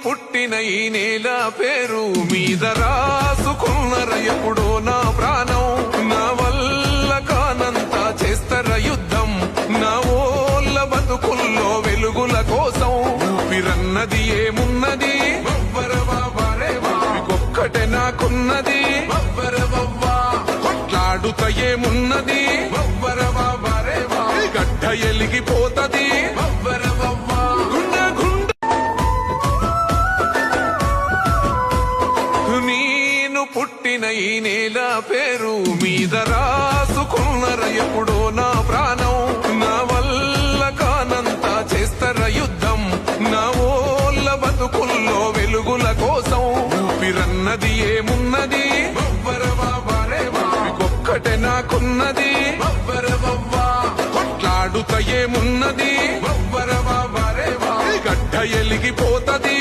పుట్టిన ఈ నేల పేరు మీద రాసుకున్నర ఎప్పుడో నా ప్రాణం. నా వల్ల కానంతా చేస్తర యుద్ధం, నా ఓళ్ళ బతుకుల్లో వెలుగుల కోసం. ఊపిరన్నది ఏమున్నది ఒక్కటే నాకున్నది, కొట్లాడుత ఏమున్నది గడ్డ ఎలిగిపోతది. నేను పుట్టిన ఈ నేల పేరు మీద రాసుకున్నర ఎప్పుడో నా ప్రాణం. నా వల్ల కానంతా చేస్తర యుద్ధం, నా ఓళ్ళ బతుకుల్లో వెలుగుల కోసం. ఊపిరన్నది ఏమున్నది ఒక్కటే నాకున్నది, కొట్లాడుత ఏమున్నది గడ్డ ఎలిగిపోతది.